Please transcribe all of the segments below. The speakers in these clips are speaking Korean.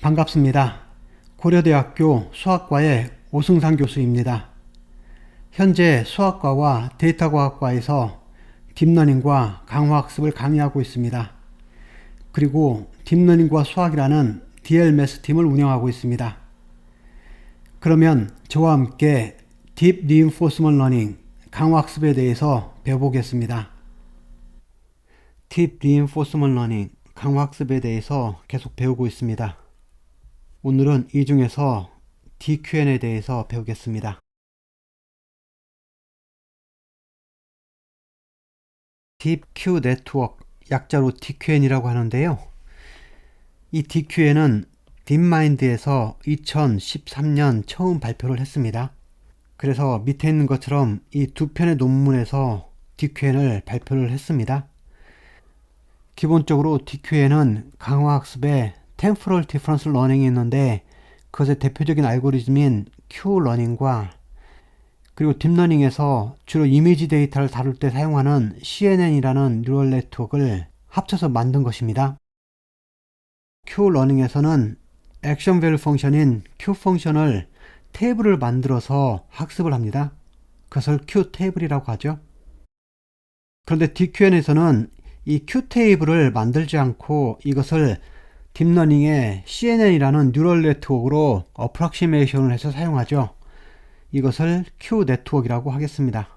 반갑습니다. 고려대학교 수학과의 오승상 교수입니다. 현재 수학과와 데이터과학과에서 딥러닝과 강화학습을 강의하고 있습니다. 그리고 딥러닝과 수학이라는 DLMS 팀을 운영하고 있습니다. 그러면 저와 함께 Deep Reinforcement Learning, 강화학습에 대해서 배워보겠습니다. Deep Reinforcement Learning, 강화학습에 대해서 계속 배우고 있습니다. 오늘은 이 중에서 DQN에 대해서 배우겠습니다. Deep Q Network, 약자로 DQN이라고 하는데요. 이 DQN은 딥마인드에서 2013년 처음 발표를 했습니다. 그래서 밑에 있는 것처럼 이 두 편의 논문에서 DQN을 발표를 했습니다. 기본적으로 DQN은 강화학습에 Temporal Difference Learning이 있는데 그것의 대표적인 알고리즘인 Q러닝과 그리고 딥러닝에서 주로 이미지 데이터를 다룰 때 사용하는 CNN이라는 뉴럴 네트워크를 합쳐서 만든 것입니다. Q러닝에서는 액션 밸류 펑션인 Q 펑션을 테이블을 만들어서 학습을 합니다. 그것을 Q 테이블이라고 하죠. 그런데 DQN에서는 이 Q 테이블을 만들지 않고 이것을 딥러닝의 CNN이라는 뉴럴 네트워크로 어프락시메이션을 해서 사용하죠. 이것을 Q 네트워크라고 하겠습니다.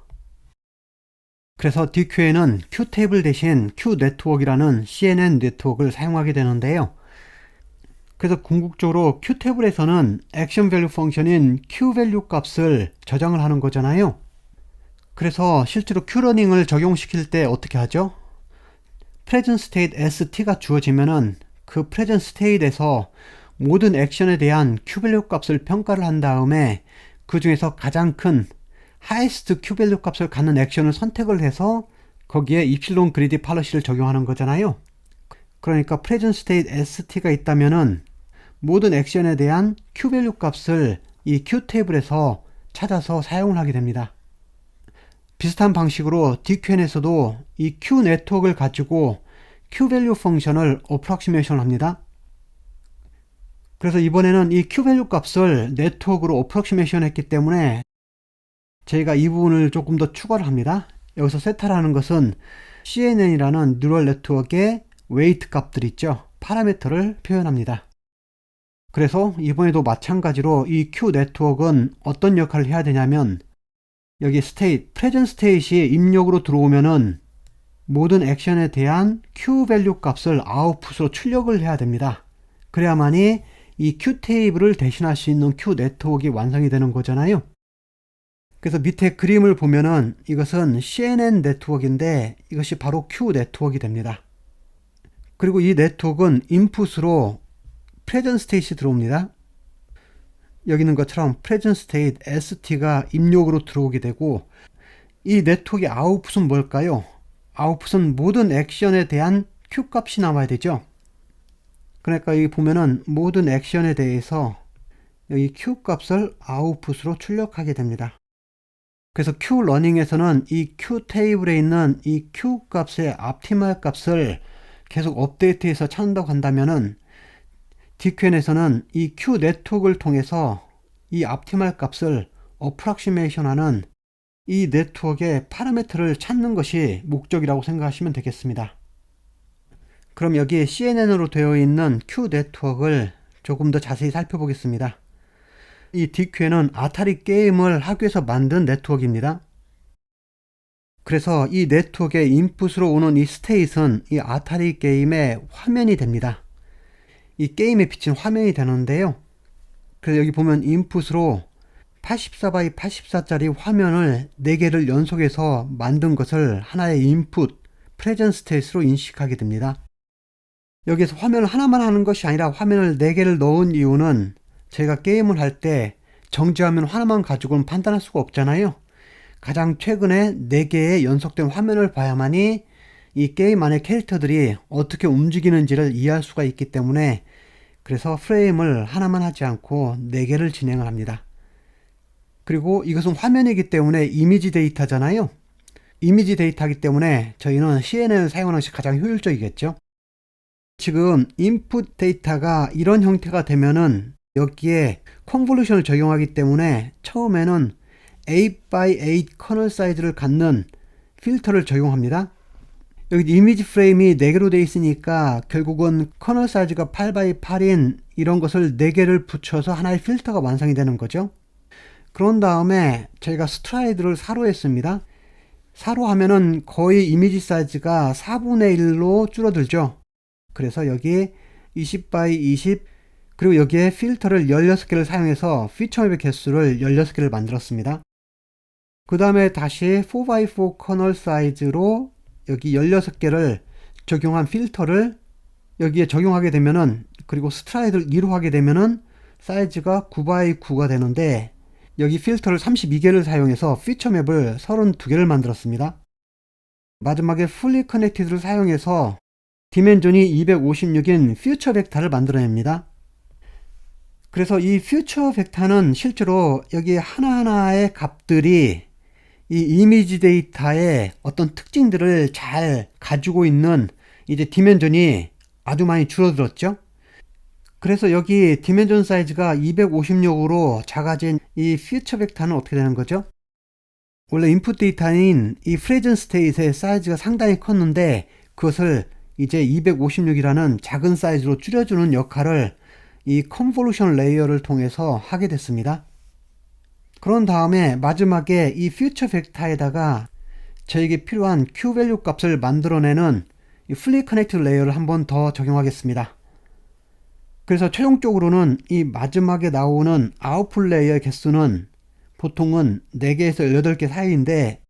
그래서 DQN은 Q 테이블 대신 Q 네트워크라는 CNN 네트워크를 사용하게 되는데요. 그래서 궁극적으로 Q 테이블에서는 액션 밸류 펑션인 Q 밸류 값을 저장을 하는 거잖아요. 그래서 실제로 Q러닝을 적용시킬 때 어떻게 하죠? present state ST가 주어지면은 그 present state에서 모든 액션에 대한 Q 밸류 값을 평가를 한 다음에 그 중에서 가장 큰 highest Q 밸류 값을 갖는 액션을 선택을 해서 거기에 이플silon greedy policy를 적용하는 거잖아요. 그러니까 present state ST가 있다면은 모든 액션에 대한 Q 밸류 값을 이 Q 테이블에서 찾아서 사용을 하게 됩니다. 비슷한 방식으로 DQN에서도 이 Q 네트워크를 가지고 Q 밸류 펑션을 어프락시메이션 합니다. 그래서 이번에는 이 Q 밸류 값을 네트워크로 어프락시메이션 했기 때문에 저희가 이 부분을 조금 더 추가를 합니다. 여기서 세타라는 것은 CNN이라는 뉴럴 네트워크의 웨이트 값들 있죠. 파라미터를 표현합니다. 그래서 이번에도 마찬가지로 이 Q 네트워크는 어떤 역할을 해야 되냐면 여기 state, present state이 입력으로 들어오면은 모든 액션에 대한 Q 밸류 값을 아웃풋으로 출력을 해야 됩니다. 그래야만이 이 Q 테이블을 대신할 수 있는 Q 네트워크가 완성이 되는 거잖아요. 그래서 밑에 그림을 보면은 이것은 CNN 네트워크인데 이것이 바로 Q 네트워크가 됩니다. 그리고 이 네트워크는 인풋으로 present state이 들어옵니다. 여기 있는 것처럼 present state ST가 입력으로 들어오게 되고 이 네트워크의 아웃풋은 뭘까요? 아웃풋은 모든 액션에 대한 Q 값이 나와야 되죠. 그러니까 여기 보면은 모든 액션에 대해서 여기 Q 값을 아웃풋으로 출력하게 됩니다. 그래서 Q러닝에서는 이 Q 테이블에 있는 이 Q 값의 optimal 값을 계속 업데이트해서 찾는다고 한다면은 DQN에서는 이 Q 네트워크를 통해서 이 optimal 값을 어프락시메이션 하는 이 네트워크의 파라미터를 찾는 것이 목적이라고 생각하시면 되겠습니다. 그럼 여기에 CNN으로 되어 있는 Q 네트워크를 조금 더 자세히 살펴보겠습니다. 이 DQN은 아타리 게임을 하기 위해서 만든 네트워크입니다. 그래서 이 네트워크의 인풋으로 오는 이 스테이트는 이 아타리 게임의 화면이 됩니다. 이 게임에 비친 화면이 되는데요. 그래서 여기 보면 인풋으로 84x 84짜리 화면을 4개를 연속해서 만든 것을 하나의 인풋, 프레젠트 스테이트로 인식하게 됩니다. 여기서 화면을 하나만 하는 것이 아니라 화면을 4개를 넣은 이유는 저희가 게임을 할 때 정지화면 하나만 가지고는 판단할 수가 없잖아요. 가장 최근에 4개의 연속된 화면을 봐야만이 이 게임 안의 캐릭터들이 어떻게 움직이는지를 이해할 수가 있기 때문에 그래서 프레임을 하나만 하지 않고 4개를 진행을 합니다. 그리고 이것은 화면이기 때문에 이미지 데이터잖아요. 이미지 데이터이기 때문에 저희는 CNN을 사용하는 것이 가장 효율적이겠죠. 지금 인풋 데이터가 이런 형태가 되면은 여기에 컨볼루션을 적용하기 때문에 처음에는 8x8 커널 사이즈를 갖는 필터를 적용합니다. 여기 이미지 프레임이 4개로 되어 있으니까 결국은 커널 사이즈가 8x8인 이런 것을 4개를 붙여서 하나의 필터가 완성이 되는 거죠. 그런 다음에 저희가 스트라이드를 4로 했습니다. 4로 하면은 거의 이미지 사이즈가 4분의 1로 줄어들죠. 그래서 여기 20x20 그리고 여기에 필터를 16개를 사용해서 피처맵의 개수를 16개를 만들었습니다. 그 다음에 다시 4x4 커널 사이즈로 여기 16개를 적용한 필터를 여기에 적용하게 되면은, 그리고 스트라이드를 2로 하게 되면은 사이즈가 9x9가 되는데, 여기 필터를 32개를 사용해서 피처맵을 32개를 만들었습니다. 마지막에 풀리 커넥티드를 사용해서 디멘전이 256인 퓨처 벡터를 만들어냅니다. 그래서 이 퓨처 벡터는 실제로 여기 하나하나의 값들이 이 이미지 데이터의 어떤 특징들을 잘 가지고 있는 이제 디멘전이 아주 많이 줄어들었죠. 그래서 여기 디멘전 사이즈가 256으로 작아진 이 퓨처 벡터는 어떻게 되는 거죠? 원래 인풋 데이터인 이 프레젠트 스테이트의 사이즈가 상당히 컸는데 그것을 이제 256이라는 작은 사이즈로 줄여주는 역할을 이 컨볼루션 레이어를 통해서 하게 됐습니다. 그런 다음에 마지막에 이 퓨처 벡터에다가 저에게 필요한 Q 밸류 값을 만들어내는 이 풀리 커넥티드 레이어를 한 번 더 적용하겠습니다. 그래서 최종적으로는 이 마지막에 나오는 아웃풋 레이어의 개수는 보통은 4개에서 18개 사이인데,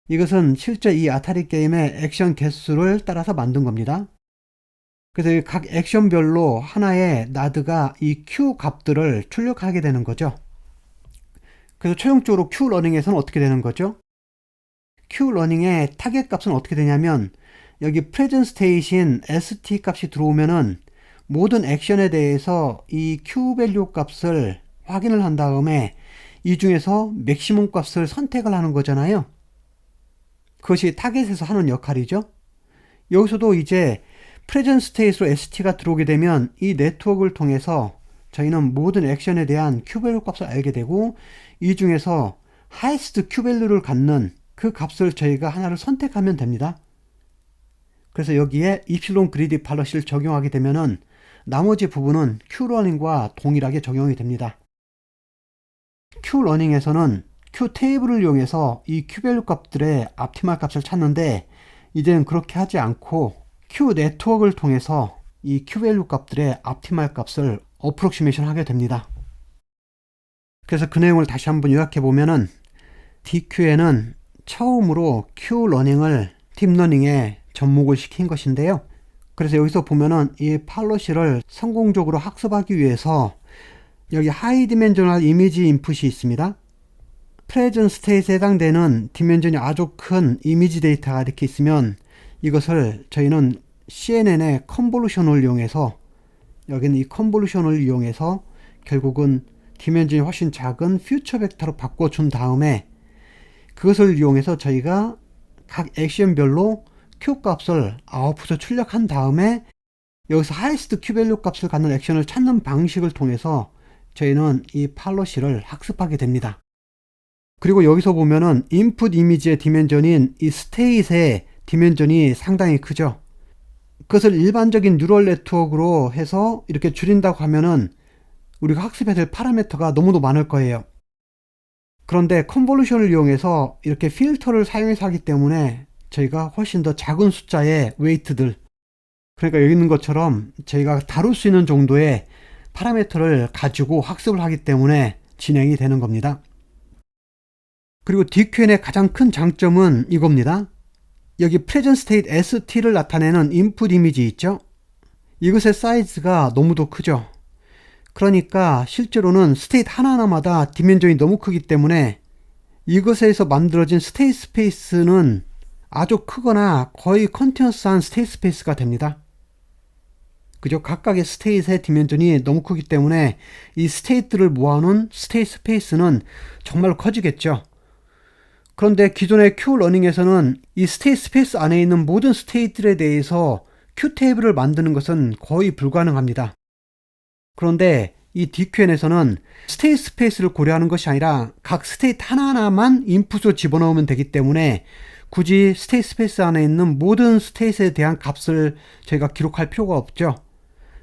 이것은 실제 이 아타리 게임의 액션 개수를 따라서 만든 겁니다. 그래서 각 액션별로 하나의 나드가 이 Q 값들을 출력하게 되는 거죠. 그래서 최종적으로 Q러닝에서는 어떻게 되는 거죠? Q러닝의 타겟 값은 어떻게 되냐면, 여기 프레젠트 스테이트인 ST 값이 들어오면은 모든 액션에 대해서 이 Q 밸류 값을 확인을 한 다음에 이 중에서 맥시멈 값을 선택을 하는 거잖아요. 그것이 타겟에서 하는 역할이죠. 여기서도 이제 프레젠트 스테이트로 ST가 들어오게 되면 이 네트워크를 통해서 저희는 모든 액션에 대한 Q 밸류 값을 알게 되고, 이 중에서 하이스트 Q 밸류를 갖는 그 값을 저희가 하나를 선택하면 됩니다. 그래서 여기에 이플론 그리디 팔러시를 적용하게 되면은 나머지 부분은 Q러닝과 동일하게 적용이 됩니다. Q러닝에서는 Q테이블을 이용해서 이 Q밸류 값들의 옵티멀 값을 찾는데, 이제는 그렇게 하지 않고 Q네트워크를 통해서 이 Q밸류 값들의 옵티멀 값을 어프록시메이션 하게 됩니다. 그래서 그 내용을 다시 한번 요약해 보면은, DQ에는 처음으로 Q러닝을 딥러닝에 접목을 시킨 것인데요. 그래서 여기서 보면은 이 팔로시를 성공적으로 학습하기 위해서 여기 하이 디멘저널 이미지 인풋이 있습니다. 프레젠트 스테이트에 해당되는 디멘전이 아주 큰 이미지 데이터가 이렇게 있으면 이것을 저희는 CNN의 컨볼루션을 이용해서, 여기는 이 컨볼루션을 이용해서 결국은 디멘전이 훨씬 작은 퓨처 벡터로 바꿔준 다음에 그것을 이용해서 저희가 각 액션별로 Q 값을 아웃풋에 출력한 다음에 여기서 하이스트 Q 밸류 값을 갖는 액션을 찾는 방식을 통해서 저희는 이 팔로시를 학습하게 됩니다. 그리고 여기서 보면은 인풋 이미지의 디멘전인 이 스테이트의 디멘전이 상당히 크죠. 그것을 일반적인 뉴럴 네트워크로 해서 이렇게 줄인다고 하면은 우리가 학습해야 될 파라미터가 너무도 많을 거예요. 그런데 컨볼루션을 이용해서 이렇게 필터를 사용해서 하기 때문에 저희가 훨씬 더 작은 숫자의 웨이트들, 그러니까 여기 있는 것처럼 저희가 다룰 수 있는 정도의 파라미터를 가지고 학습을 하기 때문에 진행이 되는 겁니다. 그리고 DQN의 가장 큰 장점은 이겁니다. 여기 프레젠트 스테이트 ST를 나타내는 인풋 이미지 있죠? 이것의 사이즈가 너무도 크죠. 그러니까 실제로는 스테이트 하나하나마다 디멘전이 너무 크기 때문에 이것에서 만들어진 스테이트 스페이스는 아주 크거나 거의 컨티너스한 스테이트 스페이스가 됩니다. 그죠? 각각의 스테이트의 디멘전이 너무 크기 때문에 이 스테이트를 모아놓은 스테이트 스페이스는 정말 커지겠죠. 그런데 기존의 Q러닝에서는 이 스테이트 스페이스 안에 있는 모든 스테이트들에 대해서 Q 테이블을 만드는 것은 거의 불가능합니다. 그런데 이 DQN에서는 스테이트 스페이스를 고려하는 것이 아니라 각 스테이트 하나하나만 인풋으로 집어넣으면 되기 때문에 굳이 스테이트 스페이스 안에 있는 모든 스테이트에 대한 값을 저희가 기록할 필요가 없죠.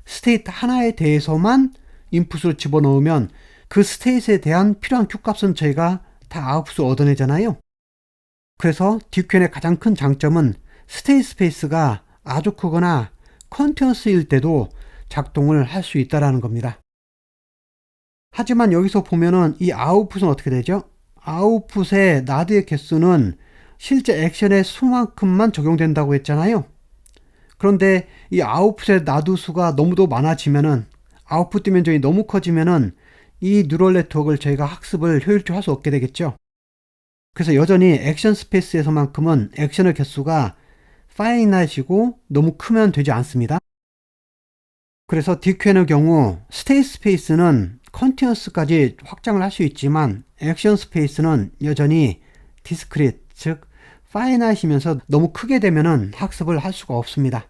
스테이트 하나에 대해서만 인풋으로 집어넣으면 그 스테이트에 대한 필요한 Q 값은 저희가 다 아웃풋으로 얻어내잖아요. 그래서 DQN의 가장 큰 장점은 스테이트 스페이스가 아주 크거나 컨티뉴어스일 때도 작동을 할 수 있다는 겁니다. 하지만 여기서 보면은 이 아웃풋은 어떻게 되죠? 아웃풋의 나드의 개수는 실제 액션의 수만큼만 적용된다고 했잖아요. 그런데 이 아웃풋의 나드 수가 너무도 많아지면은 아웃풋 디멘전이 너무 커지면은 이 뉴럴 네트워크를 저희가 학습을 효율적으로 할 수 없게 되겠죠. 그래서 여전히 액션 스페이스에서만큼은 액션의 개수가 파이나이트이고 너무 크면 되지 않습니다. 그래서 DQN의 경우 스테이트 스페이스는 컨티뉴어스까지 확장을 할 수 있지만 액션 스페이스는 여전히 디스크릿, 즉 파이나이트이면서 너무 크게 되면은 학습을 할 수가 없습니다.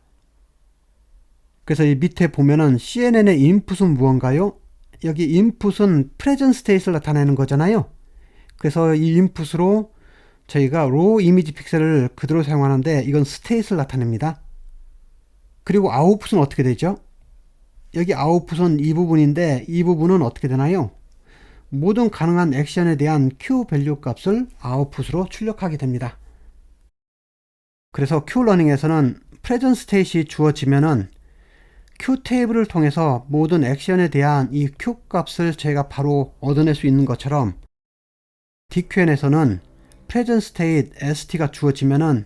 그래서 이 밑에 보면은 CNN의 인풋은 무언가요? 여기 인풋은 프레젠트 스테이트를 나타내는 거잖아요. 그래서 이 인풋으로 저희가 로우 이미지 픽셀을 그대로 사용하는데 이건 스테이트를 나타냅니다. 그리고 아웃풋은 어떻게 되죠? 여기 아웃풋은 이 부분인데 이 부분은 어떻게 되나요? 모든 가능한 액션에 대한 Q 밸류 값을 아웃풋으로 출력하게 됩니다. 그래서 Q러닝에서는 프레젠트 스테이트이 주어지면은 Q 테이블을 통해서 모든 액션에 대한 이 Q 값을 저희가 바로 얻어낼 수 있는 것처럼 DQN에서는 present state st가 주어지면은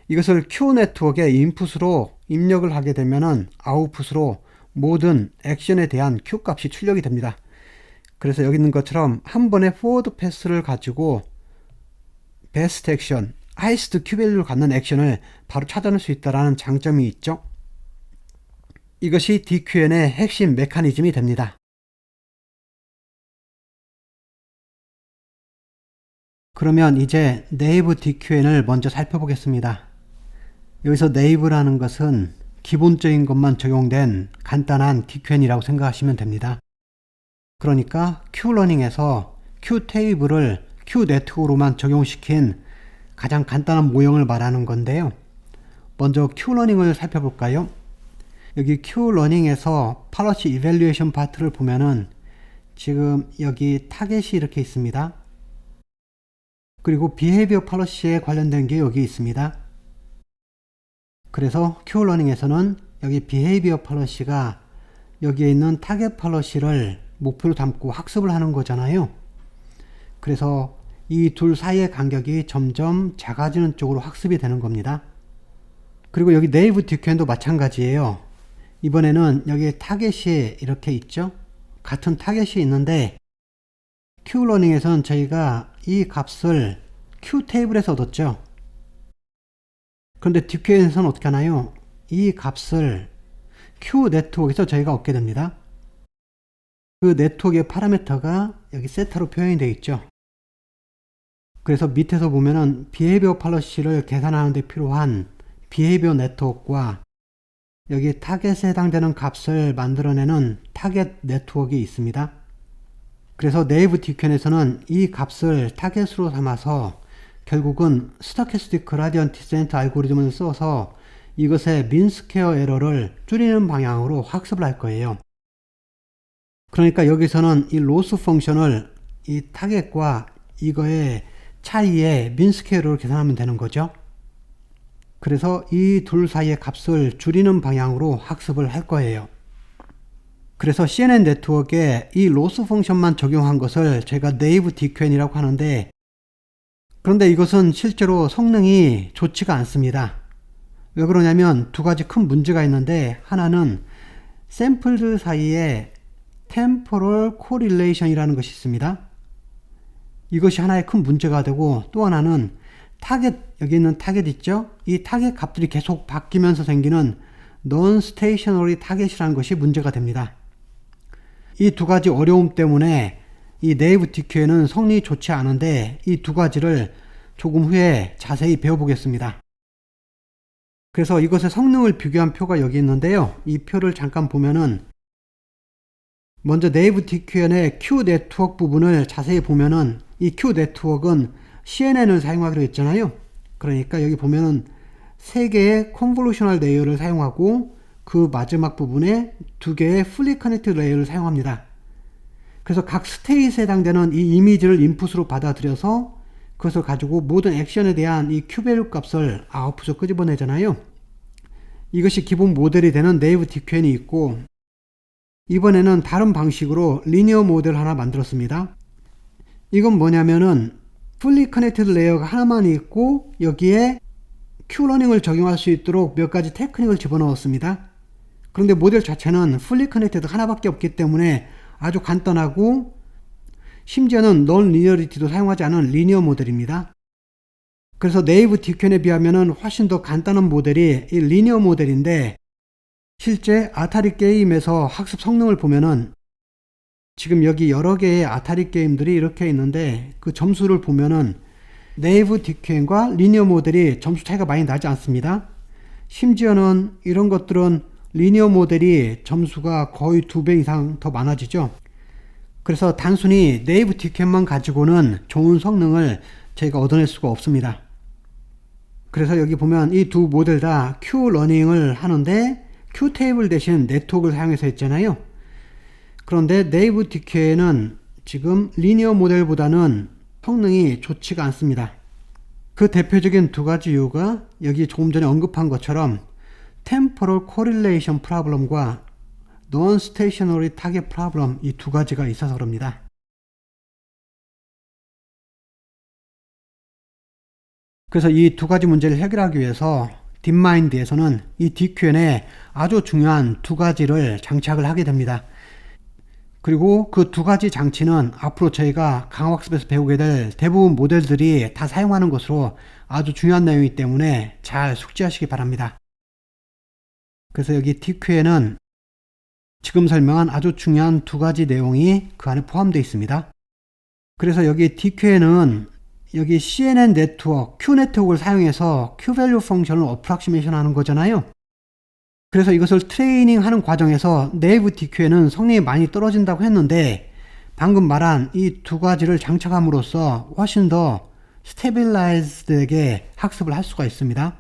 이것을 Q 네트워크의 인풋으로 입력을 하게 되면은 아웃풋으로 모든 액션에 대한 Q 값이 출력이 됩니다. 그래서 여기 있는 것처럼 한 번에 forward 패스를 가지고 best 액션, highest Q 밸류를 갖는 액션을 바로 찾아낼 수 있다는 장점이 있죠. 이것이 DQN의 핵심 메커니즘이 됩니다. 그러면 이제 네이브 DQN을 먼저 살펴보겠습니다. 여기서 네이브라는 것은 기본적인 것만 적용된 간단한 DQN이라고 생각하시면 됩니다. 그러니까 Q러닝에서 Q테이블을 Q네트워크로만 적용시킨 가장 간단한 모형을 말하는 건데요. 먼저 Q러닝을 살펴볼까요? 여기 Q러닝에서 팔러시 이밸류에이션 파트를 보면은 지금 여기 타겟이 이렇게 있습니다. 그리고 비헤이비어 팔러시에 관련된 게 여기 있습니다. 그래서 Q러닝에서는 여기 비헤이비어 팔러시가 여기에 있는 타겟 팔러시를 목표로 담고 학습을 하는 거잖아요. 그래서 이 둘 사이의 간격이 점점 작아지는 쪽으로 학습이 되는 겁니다. 그리고 여기 네이브 DQN도 마찬가지예요. 이번에는 여기 타겟이 이렇게 있죠. 같은 타겟이 있는데 Q러닝에서는 저희가 이 값을 Q테이블에서 얻었죠. 그런데 DQN에서는 어떻게 하나요? 이 값을 Q네트워크에서 저희가 얻게 됩니다. 그 네트워크의 파라미터가 여기 세타로 표현이 되어 있죠. 그래서 밑에서 보면은 비헤이비어 팔러시를 계산하는 데 필요한 비헤이비어 네트워크와 여기 타겟에 해당되는 값을 만들어내는 타겟 네트워크가 있습니다. 그래서 네이브 DQN에서는 이 값을 타겟으로 삼아서 결국은 스토캐스틱 그라디언트 디센트 알고리즘을 써서 이것의 민스퀘어 에러를 줄이는 방향으로 학습을 할 거예요. 그러니까 여기서는 이 로스 펑션을 이 타겟과 이거의 차이의 민스퀘어를 계산하면 되는 거죠. 그래서 이 둘 사이의 값을 줄이는 방향으로 학습을 할 거예요. 그래서 CNN 네트워크에 이 로스 펑션만 적용한 것을 제가 네이브 DQN이라고 하는데, 그런데 이것은 실제로 성능이 좋지가 않습니다. 왜 그러냐면 두 가지 큰 문제가 있는데, 하나는 샘플들 사이에 temporal correlation이라는 것이 있습니다. 이것이 하나의 큰 문제가 되고, 또 하나는 타겟, 여기 있는 타겟 있죠? 이 타겟 값들이 계속 바뀌면서 생기는 non-stationary 타겟이라는 것이 문제가 됩니다. 이 두 가지 어려움 때문에 이 네이브 DQN은 성능이 좋지 않은데 이 두 가지를 조금 후에 자세히 배워보겠습니다. 그래서 이것의 성능을 비교한 표가 여기 있는데요. 이 표를 잠깐 보면은 먼저 네이브 DQN의 Q 네트워크 부분을 자세히 보면은 이 Q 네트워크는 CNN을 사용하기로 했잖아요. 그러니까 여기 보면은 3개의 컨볼루셔널 레이어를 사용하고 그 마지막 부분에 2개의 풀리 커넥티드 레이어를 사용합니다. 그래서 각 스테이트에 해당되는 이 이미지를 인풋으로 받아들여서 그것을 가지고 모든 액션에 대한 이 Q밸류 값을 아웃풋으로 끄집어내잖아요. 이것이 기본 모델이 되는 네이브 DQN이 있고, 이번에는 다른 방식으로 리니어 모델 하나 만들었습니다. 이건 뭐냐면은 풀리 커넥티드 레이어가 하나만 있고 여기에 Q러닝을 적용할 수 있도록 몇 가지 테크닉을 집어넣었습니다. 그런데 모델 자체는 풀리 커넥티드 하나밖에 없기 때문에 아주 간단하고 심지어는 넌 리니어리티도 사용하지 않은 리니어 모델입니다. 그래서 네이브 DQN에 비하면 훨씬 더 간단한 모델이 이 리니어 모델인데, 실제 아타리 게임에서 학습 성능을 보면은 지금 여기 여러 개의 아타리 게임들이 이렇게 있는데 그 점수를 보면은 네이브 DQN과 리니어 모델이 점수 차이가 많이 나지 않습니다. 심지어는 이런 것들은 리니어 모델이 점수가 거의 2배 이상 더 많아지죠. 그래서 단순히 네이브 DQN만 가지고는 좋은 성능을 저희가 얻어낼 수가 없습니다. 그래서 여기 보면 이 두 모델 다 Q러닝을 하는데 Q테이블 대신 네트워크를 사용해서 했잖아요. 그런데 네이브 DQN은 지금 리니어 모델보다는 성능이 좋지가 않습니다. 그 대표적인 2가지 이유가 여기 조금 전에 언급한 것처럼 Temporal Correlation Problem과 Non-Stationary Target Problem, 이 2가지가 있어서 그럽니다. 그래서 이 2가지 문제를 해결하기 위해서 딥마인드에서는 이 DQN에 아주 중요한 2가지를 장착을 하게 됩니다. 그리고 그 2가지 장치는 앞으로 저희가 강화학습에서 배우게 될 대부분 모델들이 다 사용하는 것으로 아주 중요한 내용이기 때문에 잘 숙지하시기 바랍니다. 그래서 여기 DQN은 지금 설명한 아주 중요한 2가지 내용이 그 안에 포함되어 있습니다. 그래서 여기 DQN은 여기 CNN 네트워크, Q 네트워크를 사용해서 Q밸류 펑션을 어프락시메이션 하는 거잖아요. 그래서 이것을 트레이닝 하는 과정에서 네이브 DQN은 성능이 많이 떨어진다고 했는데, 방금 말한 이 2가지를 장착함으로써 훨씬 더 스테빌라이즈드하게 학습을 할 수가 있습니다.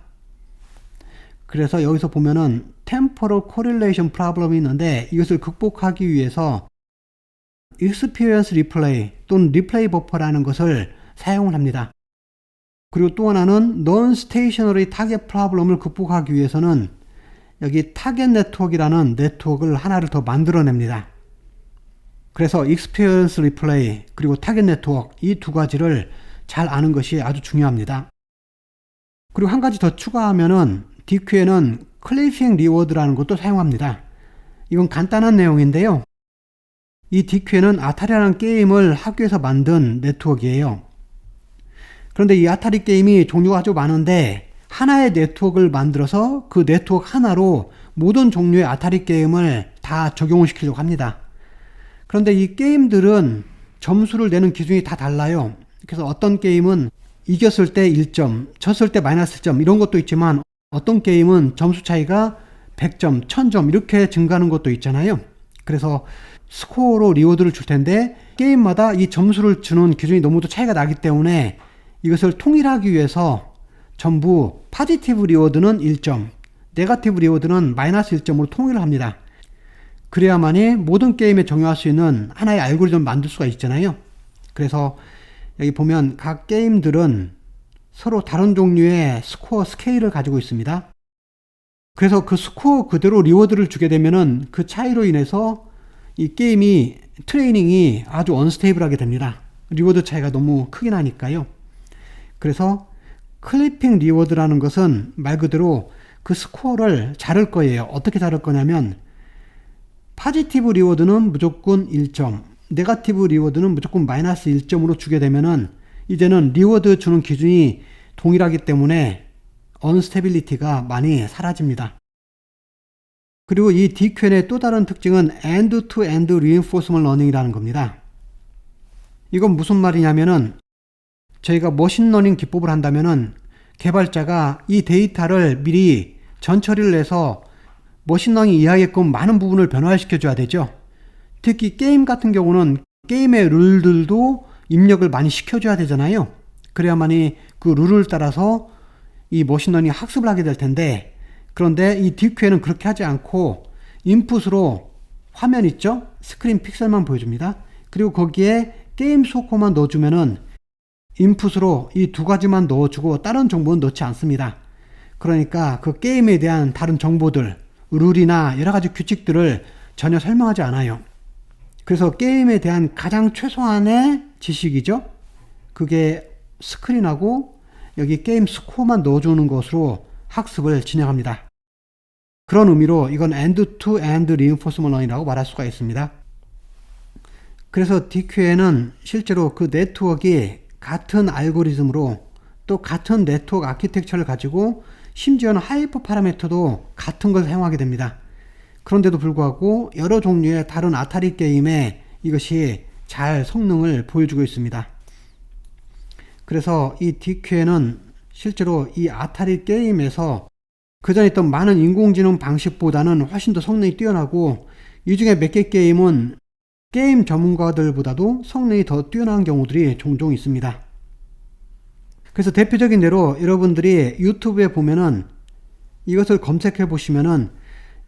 그래서 여기서 보면은 Temporal Correlation Problem이 있는데, 이것을 극복하기 위해서 Experience Replay 또는 Replay Buffer라는 것을 사용을 합니다. 그리고 또 하나는 Non-Stationary Target Problem을 극복하기 위해서는 여기 타겟 네트워크라는 네트워크를 하나를 더 만들어냅니다. 그래서 Experience Replay 그리고 타겟 네트워크, 이 2가지를 잘 아는 것이 아주 중요합니다. 그리고 한 가지 더 추가하면은 DQN은 클리핑 리워드라는 것도 사용합니다. 이건 간단한 내용인데요. 이 DQN은 아타리라는 게임을 하기 위해서 만든 네트워크예요. 그런데 이 아타리 게임이 종류가 아주 많은데 하나의 네트워크를 만들어서 그 네트워크 하나로 모든 종류의 아타리 게임을 다 적용을 시키려고 합니다. 그런데 이 게임들은 점수를 내는 기준이 다 달라요. 그래서 어떤 게임은 이겼을 때 1점, 졌을 때 마이너스 1점 이런 것도 있지만, 어떤 게임은 점수 차이가 100점, 1000점 이렇게 증가하는 것도 있잖아요. 그래서 스코어로 리워드를 줄 텐데 게임마다 이 점수를 주는 기준이 너무도 차이가 나기 때문에 이것을 통일하기 위해서 전부 파지티브 리워드는 1점, 네거티브 리워드는 마이너스 1점으로 통일을 합니다. 그래야만이 모든 게임에 적용할 수 있는 하나의 알고리즘을 만들 수가 있잖아요. 그래서 여기 보면 각 게임들은 서로 다른 종류의 스코어 스케일을 가지고 있습니다. 그래서 그 스코어 그대로 리워드를 주게 되면은 그 차이로 인해서 이 게임이 트레이닝이 아주 언스테이블하게 됩니다. 리워드 차이가 너무 크게 나니까요. 그래서 클리핑 리워드라는 것은 말 그대로 그 스코어를 자를 거예요. 어떻게 자를 거냐면 파지티브 리워드는 무조건 1점, 네거티브 리워드는 무조건 마이너스 1점으로 주게 되면은 이제는 리워드 주는 기준이 동일하기 때문에 언스테빌리티가 많이 사라집니다. 그리고 이 DQN의 또 다른 특징은 end-to-end reinforcement learning이라는 겁니다. 이건 무슨 말이냐면은 저희가 머신러닝 기법을 한다면은 개발자가 이 데이터를 미리 전처리를 해서 머신러닝 이해하게끔 많은 부분을 변화시켜 줘야 되죠. 특히 게임 같은 경우는 게임의 룰들도 입력을 많이 시켜줘야 되잖아요. 그래야만이 그 룰을 따라서 이 머신러닝 학습을 하게 될 텐데, 그런데 이 DQ에는 그렇게 하지 않고 인풋으로 화면 있죠? 스크린 픽셀만 보여줍니다. 그리고 거기에 게임 소코만 넣어주면은 인풋으로 이 두 가지만 넣어주고 다른 정보는 넣지 않습니다. 그러니까 그 게임에 대한 다른 정보들, 룰이나 여러 가지 규칙들을 전혀 설명하지 않아요. 그래서 게임에 대한 가장 최소한의 지식이죠. 그게 스크린하고 여기 게임 스코어만 넣어주는 것으로 학습을 진행합니다. 그런 의미로 이건 end-to-end reinforcement learning이라고 말할 수가 있습니다. 그래서 DQ에는 실제로 그 네트워크가 같은 알고리즘으로 또 같은 네트워크 아키텍처를 가지고 심지어는 하이퍼 파라미터도 같은 걸 사용하게 됩니다. 그런데도 불구하고 여러 종류의 다른 아타리 게임에 이것이 잘 성능을 보여주고 있습니다. 그래서 이 DQ에는 실제로 이 아타리 게임에서 그전에 있던 많은 인공지능 방식보다는 훨씬 더 성능이 뛰어나고, 이 중에 몇 개 게임은 게임 전문가들보다도 성능이 더 뛰어난 경우들이 종종 있습니다. 그래서 대표적인 예로 여러분들이 유튜브에 보면은 이것을 검색해 보시면은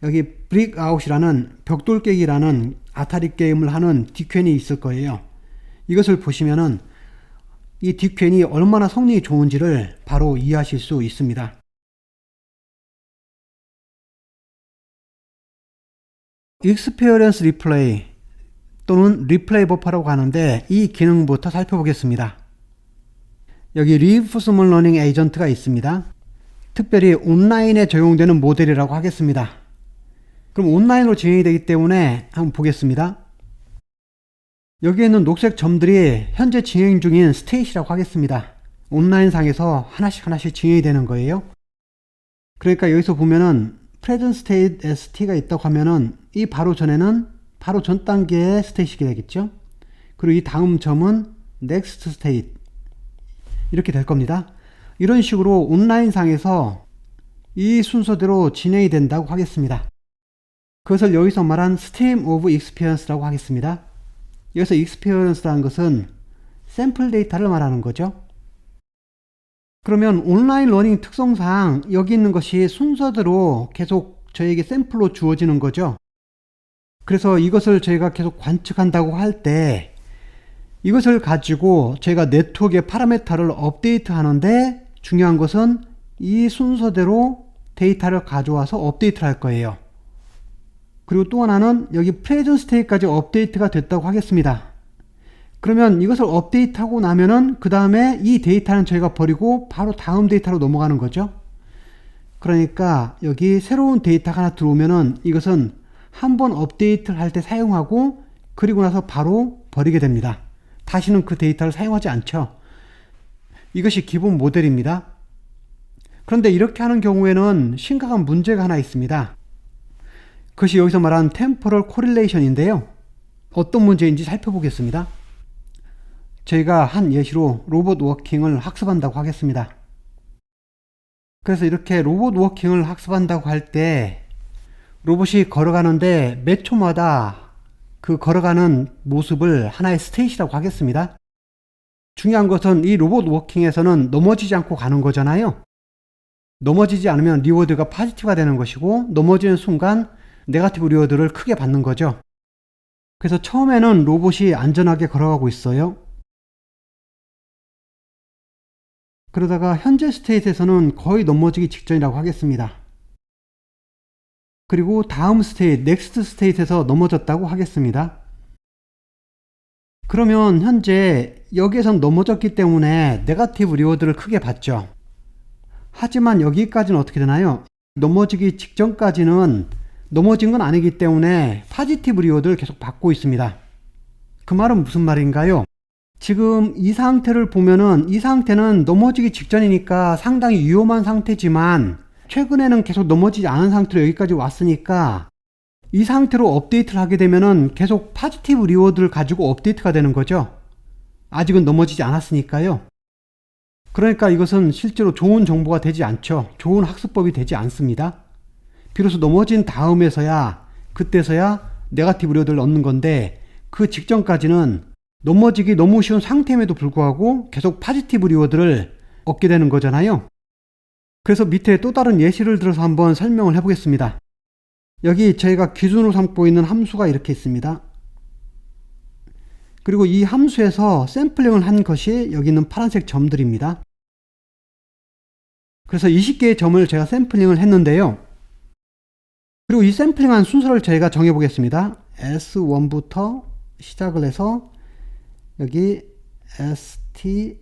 여기 브릭아웃이라는 벽돌 깨기라는 아타리 게임을 하는 DQN이 있을 거예요. 이것을 보시면은 이 DQN이 얼마나 성능이 좋은지를 바로 이해하실 수 있습니다. 익스피리언스 리플레이 또는 리플레이 버퍼라고 하는데, 이 기능부터 살펴보겠습니다. 여기 리인포스먼트 러닝 에이전트가 있습니다. 특별히 온라인에 적용되는 모델이라고 하겠습니다. 그럼 온라인으로 진행이 되기 때문에 한번 보겠습니다. 여기에 있는 녹색 점들이 현재 진행 중인 스테이시라고 하겠습니다. 온라인상에서 하나씩 진행이 되는 거예요. 그러니까 여기서 보면은 present state st가 있다고 하면은 이 바로 전에는 바로 전 단계의 스테이시가 되겠죠. 그리고 이 다음 점은 next state 이렇게 될 겁니다. 이런 식으로 온라인상에서 이 순서대로 진행이 된다고 하겠습니다. 그것을 여기서 말한 stream of experience라고 하겠습니다. 여기서 experience라는 것은 샘플 데이터를 말하는 거죠. 그러면 온라인 러닝 특성상 여기 있는 것이 순서대로 계속 저에게 샘플로 주어지는 거죠. 그래서 이것을 저희가 계속 관측한다고 할 때 이것을 가지고 저희가 네트워크의 파라미터를 업데이트 하는데 중요한 것은 이 순서대로 데이터를 가져와서 업데이트를 할 거예요. 그리고 또 하나는 여기 프레젠트 스테이트까지 업데이트가 됐다고 하겠습니다. 그러면 이것을 업데이트하고 나면은 그 다음에 이 데이터는 저희가 버리고 바로 다음 데이터로 넘어가는 거죠. 그러니까 여기 새로운 데이터가 하나 들어오면은 이것은 한번 업데이트를 할 때 사용하고 그리고 나서 바로 버리게 됩니다. 다시는 그 데이터를 사용하지 않죠. 이것이 기본 모델입니다. 그런데 이렇게 하는 경우에는 심각한 문제가 하나 있습니다. 그것이 여기서 말하는 템포럴 코릴레이션인데요. 어떤 문제인지 살펴보겠습니다. 저희가 한 예시로 로봇 워킹을 학습한다고 하겠습니다. 그래서 이렇게 로봇 워킹을 학습한다고 할 때 로봇이 걸어가는데 몇 초마다 그 걸어가는 모습을 하나의 스테이시라고 하겠습니다. 중요한 것은 이 로봇 워킹에서는 넘어지지 않고 가는 거잖아요. 넘어지지 않으면 리워드가 포지티브가 되는 것이고 넘어지는 순간 네거티브 리워드를 크게 받는 거죠. 그래서 처음에는 로봇이 안전하게 걸어가고 있어요. 그러다가 현재 스테이트에서는 거의 넘어지기 직전이라고 하겠습니다. 그리고 다음 스테이트, 넥스트 스테이트에서 넘어졌다고 하겠습니다. 그러면 현재 여기에선 넘어졌기 때문에 네거티브 리워드를 크게 받죠. 하지만 여기까지는 어떻게 되나요? 넘어지기 직전까지는 넘어진 건 아니기 때문에 포지티브 리워드를 계속 받고 있습니다. 그 말은 무슨 말인가요? 지금 이 상태를 보면은 이 상태는 넘어지기 직전이니까 상당히 위험한 상태지만 최근에는 계속 넘어지지 않은 상태로 여기까지 왔으니까 이 상태로 업데이트를 하게 되면은 계속 포지티브 리워드를 가지고 업데이트가 되는 거죠. 아직은 넘어지지 않았으니까요. 그러니까 이것은 실제로 좋은 정보가 되지 않죠. 좋은 학습법이 되지 않습니다. 비로소 넘어진 다음에서야 그때서야 네거티브 리워드를 얻는 건데 그 직전까지는 넘어지기 너무 쉬운 상태임에도 불구하고 계속 포지티브 리워드를 얻게 되는 거잖아요. 그래서 밑에 또 다른 예시를 들어서 한번 설명을 해보겠습니다. 여기 저희가 기준으로 삼고 있는 함수가 이렇게 있습니다. 그리고 이 함수에서 샘플링을 한 것이 여기 있는 파란색 점들입니다. 그래서 20개의 점을 제가 샘플링을 했는데요. 그리고 이 샘플링한 순서를 저희가 정해보겠습니다. S1부터 시작을 해서 여기 ST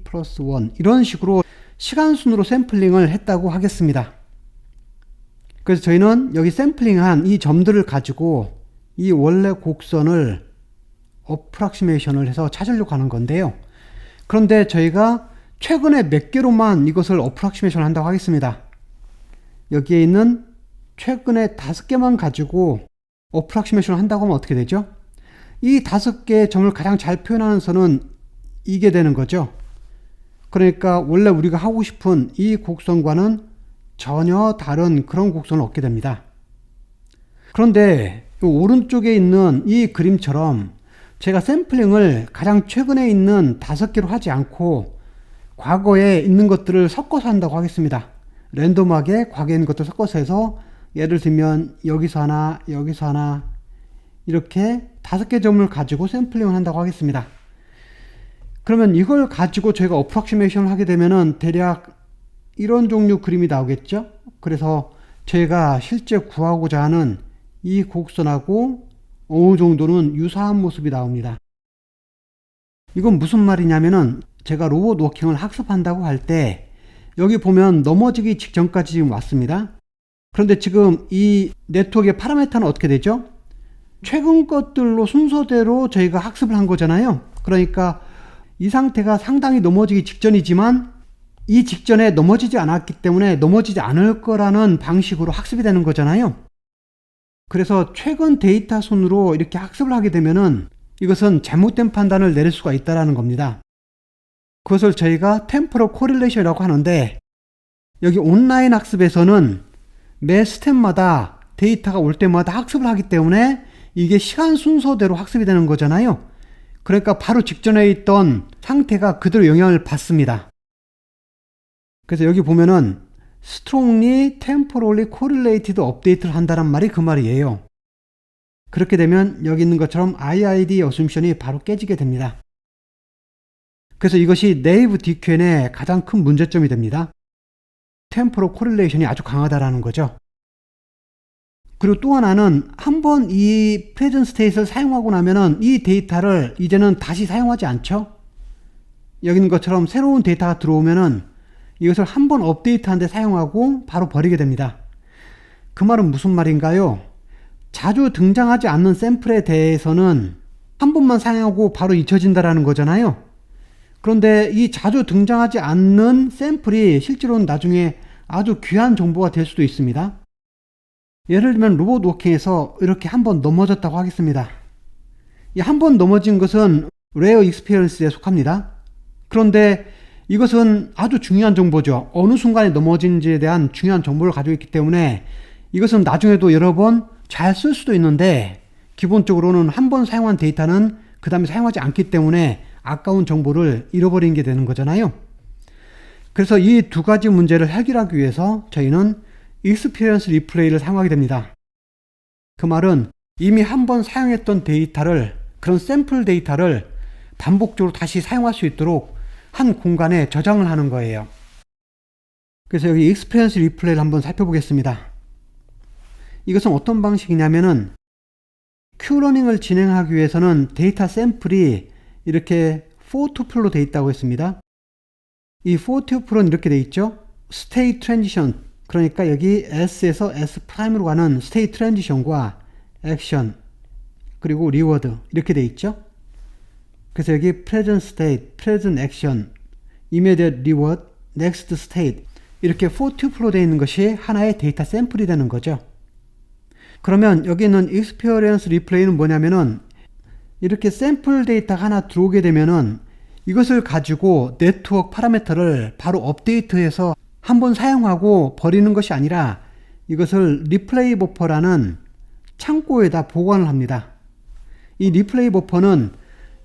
플러스 1 이런 식으로 시간 순으로 샘플링을 했다고 하겠습니다. 그래서 저희는 여기 샘플링한 이 점들을 가지고 이 원래 곡선을 어프락시메이션을 해서 찾으려고 하는 건데요. 그런데 저희가 최근에 몇 개로만 이것을 어프락시메이션을 한다고 하겠습니다. 여기에 있는 최근에 5개만 가지고 어프락시메이션을 한다고 하면 어떻게 되죠? 이 5개의 점을 가장 잘 표현하는 선은 이게 되는 거죠. 그러니까 원래 우리가 하고 싶은 이 곡선과는 전혀 다른 그런 곡선을 얻게 됩니다. 그런데 오른쪽에 있는 이 그림처럼 제가 샘플링을 가장 최근에 있는 5개로 하지 않고 과거에 있는 것들을 섞어서 한다고 하겠습니다. 랜덤하게 과거에 있는 것들을 섞어서 해서 예를 들면 여기서 하나 여기서 하나 이렇게 5개 점을 가지고 샘플링을 한다고 하겠습니다. 그러면 이걸 가지고 저희가 어프락시메이션을 하게 되면은 대략 이런 종류 그림이 나오겠죠. 그래서 저희가 실제 구하고자 하는 이 곡선하고 어느 정도는 유사한 모습이 나옵니다. 이건 무슨 말이냐면은 제가 로봇 워킹을 학습한다고 할 때 여기 보면 넘어지기 직전까지 지금 왔습니다. 그런데 지금 이 네트워크의 파라미터는 어떻게 되죠? 최근 것들로 순서대로 저희가 학습을 한 거잖아요. 그러니까 이 상태가 상당히 넘어지기 직전이지만 이 직전에 넘어지지 않았기 때문에 넘어지지 않을 거라는 방식으로 학습이 되는 거잖아요. 그래서 최근 데이터 순으로 이렇게 학습을 하게 되면은 이것은 잘못된 판단을 내릴 수가 있다는 겁니다. 그것을 저희가 템포럴 코릴레이션이라고 하는데 여기 온라인 학습에서는 매 스텝마다 데이터가 올 때마다 학습을 하기 때문에 이게 시간 순서대로 학습이 되는 거잖아요. 그러니까 바로 직전에 있던 상태가 그대로 영향을 받습니다. 그래서 여기 보면은 strongly temporally correlated update를 한다는 말이 그 말이에요. 그렇게 되면 여기 있는 것처럼 IID 어쌔션이 바로 깨지게 됩니다. 그래서 이것이 네이브 DQN의 가장 큰 문제점이 됩니다. 템포럴 코릴레이션이 아주 강하다라는 거죠. 그리고 또 하나는 한번 이 프레젠트 스테이트를 사용하고 나면은 이 데이터를 이제는 다시 사용하지 않죠. 여기 있는 것처럼 새로운 데이터가 들어오면은 이것을 한번 업데이트하는데 사용하고 바로 버리게 됩니다. 그 말은 무슨 말인가요? 자주 등장하지 않는 샘플에 대해서는 한 번만 사용하고 바로 잊혀진다라는 거잖아요. 그런데 이 자주 등장하지 않는 샘플이 실제로는 나중에 아주 귀한 정보가 될 수도 있습니다. 예를 들면 로봇 워킹에서 이렇게 한번 넘어졌다고 하겠습니다. 이 한 번 넘어진 것은 레어 익스피리언스에 속합니다. 그런데 이것은 아주 중요한 정보죠. 어느 순간에 넘어진지에 대한 중요한 정보를 가지고 있기 때문에 이것은 나중에도 여러 번 잘 쓸 수도 있는데 기본적으로는 한 번 사용한 데이터는 그 다음에 사용하지 않기 때문에 아까운 정보를 잃어버리는 게 되는 거잖아요. 그래서 이 두 가지 문제를 해결하기 위해서 저희는 익스피리언스 리플레이를 사용하게 됩니다. 그 말은 이미 한 번 사용했던 데이터를, 그런 샘플 데이터를 반복적으로 다시 사용할 수 있도록 한 공간에 저장을 하는 거예요. 그래서 여기 익스피리언스 리플레이를 한번 살펴보겠습니다. 이것은 어떤 방식이냐면은 큐러닝을 진행하기 위해서는 데이터 샘플이 이렇게 4투플로 되어 있다고 했습니다. 이 4투플은 이렇게 되어 있죠. 스테이트 트랜지션, 그러니까 여기 S에서 S'으로 가는 스테이트 트랜지션과 액션 그리고 리워드 이렇게 되어 있죠. 그래서 여기 present state, present action, immediate reward, next state 이렇게 4투플로 되어 있는 것이 하나의 데이터 샘플이 되는 거죠. 그러면 여기 있는 experience replay는 뭐냐면은 이렇게 샘플 데이터가 하나 들어오게 되면은 이것을 가지고 네트워크 파라미터를 바로 업데이트해서 한번 사용하고 버리는 것이 아니라 이것을 리플레이 버퍼라는 창고에다 보관을 합니다. 이 리플레이 버퍼는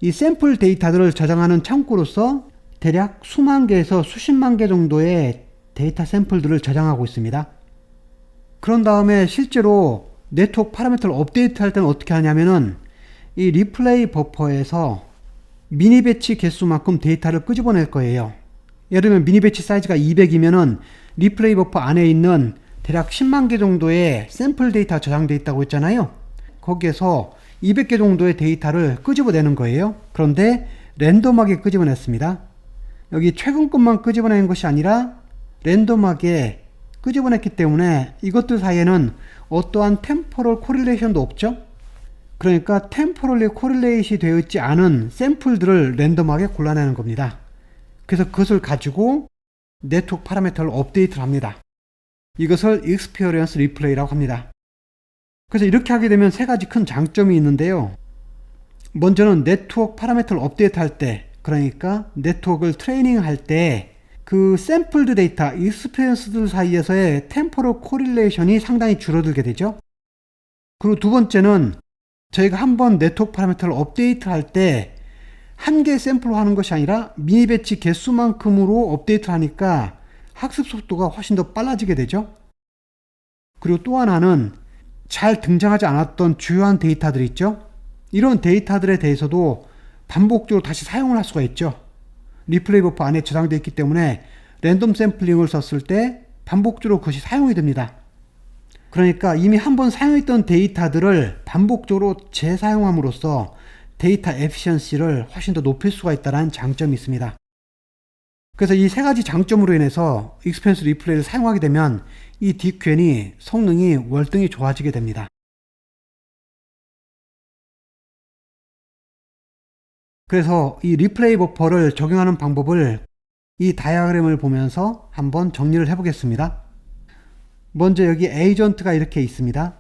이 샘플 데이터들을 저장하는 창고로서 대략 수만 개에서 수십만 개 정도의 데이터 샘플들을 저장하고 있습니다. 그런 다음에 실제로 네트워크 파라미터를 업데이트 할 때는 어떻게 하냐면은 이 리플레이 버퍼에서 미니 배치 개수만큼 데이터를 끄집어낼 거예요. 예를 들면 미니 배치 사이즈가 200이면은 리플레이 버퍼 안에 있는 대략 10만 개 정도의 샘플 데이터 저장되어 있다고 했잖아요. 거기에서 200개 정도의 데이터를 끄집어내는 거예요. 그런데 랜덤하게 끄집어냈습니다. 여기 최근 것만 끄집어낸 것이 아니라 랜덤하게 끄집어냈기 때문에 이것들 사이에는 어떠한 템포럴 코릴레이션도 없죠. 그러니까 템포럴리 코릴레이션이 되어 있지 않은 샘플들을 랜덤하게 골라내는 겁니다. 그래서 그것을 가지고 네트워크 파라미터를 업데이트를 합니다. 이것을 익스피리언스 리플레이라고 합니다. 그래서 이렇게 하게 되면 세 가지 큰 장점이 있는데요. 먼저는 네트워크 파라미터를 업데이트 할 때, 그러니까 네트워크를 트레이닝 할 때 그 샘플드 데이터, 익스피리언스들 사이에서의 템포럴 코릴레이션이 상당히 줄어들게 되죠. 그리고 두 번째는 저희가 한번 네트워크 파라미터를 업데이트 할 때 한 개 샘플로 하는 것이 아니라 미니 배치 개수만큼으로 업데이트 하니까 학습 속도가 훨씬 더 빨라지게 되죠. 그리고 또 하나는 잘 등장하지 않았던 주요한 데이터들 있죠. 이런 데이터들에 대해서도 반복적으로 다시 사용을 할 수가 있죠. 리플레이 버퍼 안에 저장되어 있기 때문에 랜덤 샘플링을 썼을 때 반복적으로 그것이 사용이 됩니다. 그러니까 이미 한번 사용했던 데이터들을 반복적으로 재사용함으로써 데이터 에피션시를 훨씬 더 높일 수가 있다는 장점이 있습니다. 그래서 이 세 가지 장점으로 인해서 익스피리언스 리플레이를 사용하게 되면 이 DQN이 성능이 월등히 좋아지게 됩니다. 그래서 이 리플레이 버퍼를 적용하는 방법을 이 다이어그램을 보면서 한번 정리를 해보겠습니다. 먼저 여기 에이전트가 이렇게 있습니다.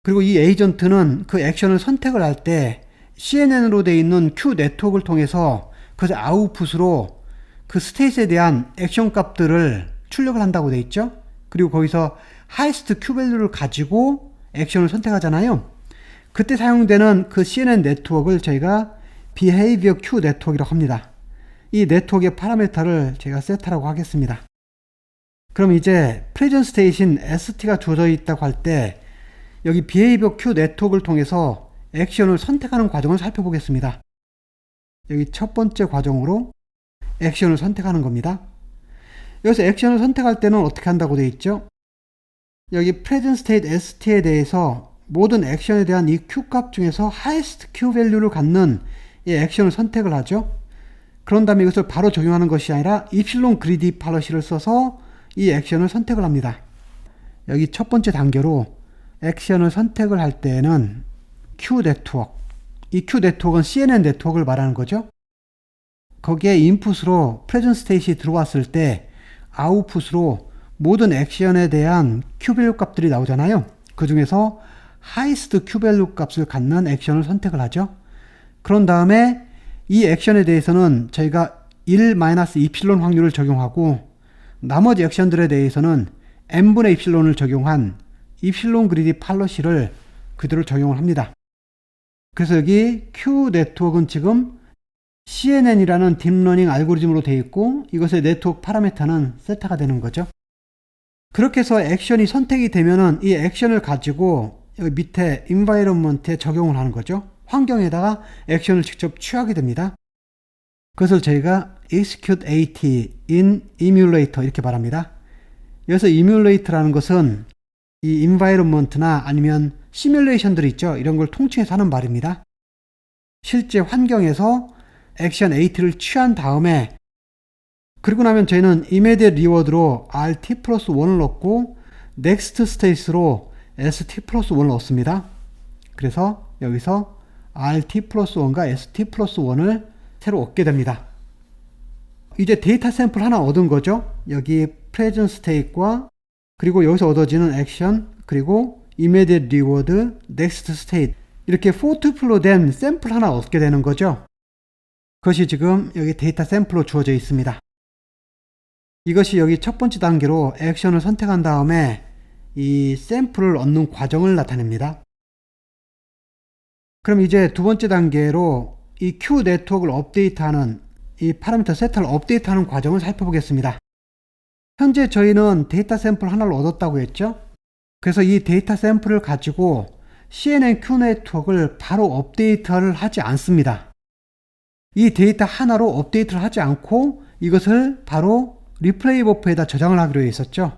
그리고 이 에이전트는 그 액션을 선택을 할 때 CNN으로 되어 있는 Q 네트워크를 통해서 그 아웃풋으로 그 스테이트에 대한 액션 값들을 출력을 한다고 되어 있죠. 그리고 거기서 하이스트 Q 밸류를 가지고 액션을 선택하잖아요. 그때 사용되는 그 CNN 네트워크를 저희가 Behavior Q 네트워크라고 합니다. 이 네트워크의 파라미터를 제가 세트라고 하겠습니다. 그럼 이제 프레젠트 스테이트인 ST가 주어져 있다고 할 때 여기 Behavior Q 네트워크를 통해서 액션을 선택하는 과정을 살펴보겠습니다. 여기 첫 번째 과정으로 액션을 선택하는 겁니다. 여기서 액션을 선택할 때는 어떻게 한다고 되어 있죠? 여기 present state st에 대해서 모든 액션에 대한 이 q 값 중에서 highest q 밸류를 갖는 이 액션을 선택을 하죠. 그런 다음에 이것을 바로 적용하는 것이 아니라 입실론 그리디 팔러시를 써서 이 액션을 선택을 합니다. 여기 첫 번째 단계로 액션을 선택을 할 때는 Q 네트워크, 이 Q 네트워크는 CNN 네트워크를 말하는 거죠. 거기에 인풋으로 present state이 들어왔을 때 아웃풋으로 모든 액션에 대한 Q 밸류 값들이 나오잖아요. 그 중에서 highest Q 밸류 값을 갖는 액션을 선택을 하죠. 그런 다음에 이 액션에 대해서는 저희가 1-이필론 확률을 적용하고 나머지 액션들에 대해서는 n분의 이필론을 적용한 이필론 그리디 팔러시를 그대로 적용을 합니다. 그래서 여기 Q 네트워크는 지금 CNN이라는 딥러닝 알고리즘으로 되어 있고 이것의 네트워크 파라미터는 세타가 되는 거죠. 그렇게 해서 액션이 선택이 되면은 이 액션을 가지고 여기 밑에 environment에 적용을 하는 거죠. 환경에다가 액션을 직접 취하게 됩니다. 그것을 저희가 execute AT in emulator 이렇게 말합니다. 여기서 emulator라는 것은 이 environment나 아니면 시뮬레이션들이 있죠. 이런 걸 통칭해서 하는 말입니다. 실제 환경에서 액션 AT를 취한 다음에 그리고 나면 저희는 immediate reward로 RT 플러스 1을 넣고 next state로 ST 플러스 1을 넣습니다. 그래서 여기서 RT 플러스 1과 ST 플러스 1을 새로 얻게 됩니다. 이제 데이터 샘플 하나 얻은 거죠. 여기 present state과 그리고 여기서 얻어지는 액션 그리고 immediate reward, next state 이렇게 포트플로 된 샘플 하나 얻게 되는 거죠. 그것이 지금 여기 데이터 샘플로 주어져 있습니다. 이것이 여기 첫 번째 단계로 액션을 선택한 다음에 이 샘플을 얻는 과정을 나타냅니다. 그럼 이제 두 번째 단계로 이 Q 네트워크를 업데이트하는 이 파라미터 세터를 업데이트하는 과정을 살펴보겠습니다. 현재 저희는 데이터 샘플 하나를 얻었다고 했죠. 그래서 이 데이터 샘플을 가지고 CNN Q 네트워크를 바로 업데이트를 하지 않습니다. 이 데이터 하나로 업데이트를 하지 않고 이것을 바로 리플레이 버퍼에다 저장을 하기로 했었죠.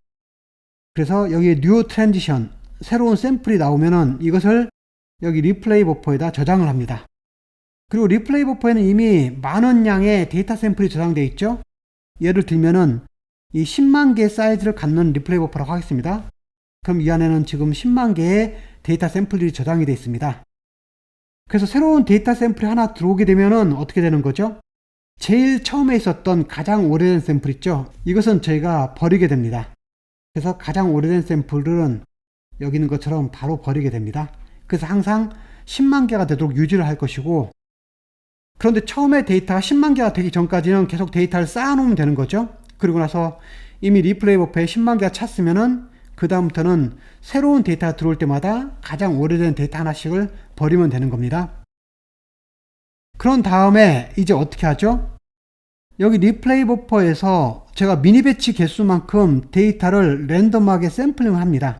그래서 여기 New Transition, 새로운 샘플이 나오면은 이것을 여기 리플레이 버퍼에다 저장을 합니다. 그리고 리플레이 버퍼에는 이미 많은 양의 데이터 샘플이 저장되어 있죠. 예를 들면은 이 10만 개의 사이즈를 갖는 리플레이 버퍼라고 하겠습니다. 그럼 이 안에는 지금 10만 개의 데이터 샘플들이 저장이 되어 있습니다. 그래서 새로운 데이터 샘플이 하나 들어오게 되면은 어떻게 되는 거죠? 제일 처음에 있었던 가장 오래된 샘플 있죠? 이것은 저희가 버리게 됩니다. 그래서 가장 오래된 샘플들은 여기 있는 것처럼 바로 버리게 됩니다. 그래서 항상 10만 개가 되도록 유지를 할 것이고, 그런데 처음에 데이터가 10만 개가 되기 전까지는 계속 데이터를 쌓아놓으면 되는 거죠. 그리고 나서 이미 리플레이 버퍼에 10만 개가 찼으면은 그 다음부터는 새로운 데이터가 들어올 때마다 가장 오래된 데이터 하나씩을 버리면 되는 겁니다. 그런 다음에 이제 어떻게 하죠? 여기 리플레이 버퍼에서 제가 미니 배치 개수만큼 데이터를 랜덤하게 샘플링을 합니다.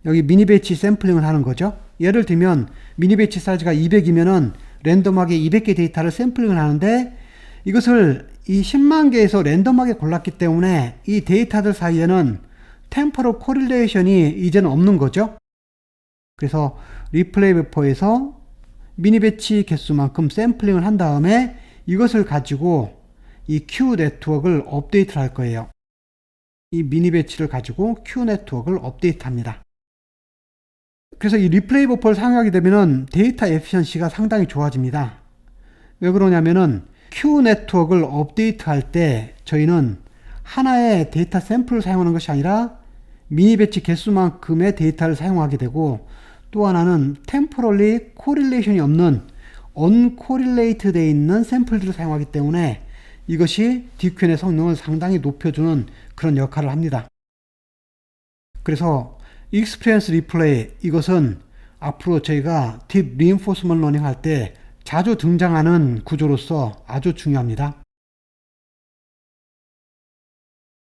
여기 미니 배치 샘플링을 하는 거죠. 예를 들면 미니 배치 사이즈가 200이면은 랜덤하게 200개 데이터를 샘플링을 하는데, 이것을 이 10만 개에서 랜덤하게 골랐기 때문에 이 데이터들 사이에는 템포럴 코릴레이션이 이제는 없는 거죠. 그래서 리플레이 버퍼에서 미니 배치 개수만큼 샘플링을 한 다음에 이것을 가지고 이 Q 네트워크를 업데이트를 할 거예요. 이 미니 배치를 가지고 Q 네트워크를 업데이트 합니다. 그래서 이 리플레이 버퍼를 사용하게 되면은 데이터 에피션시가 상당히 좋아집니다. 왜 그러냐면은 Q 네트워크를 업데이트 할 때 저희는 하나의 데이터 샘플을 사용하는 것이 아니라 미니 배치 개수만큼의 데이터를 사용하게 되고, 또 하나는 템포럴리 코릴레이션이 없는 언코릴레이트 되어 있는 샘플들을 사용하기 때문에 이것이 DQN의 성능을 상당히 높여주는 그런 역할을 합니다. 그래서 익스피리언스 리플레이, 이것은 앞으로 저희가 딥 리인포스먼트 러닝 할 때 자주 등장하는 구조로서 아주 중요합니다.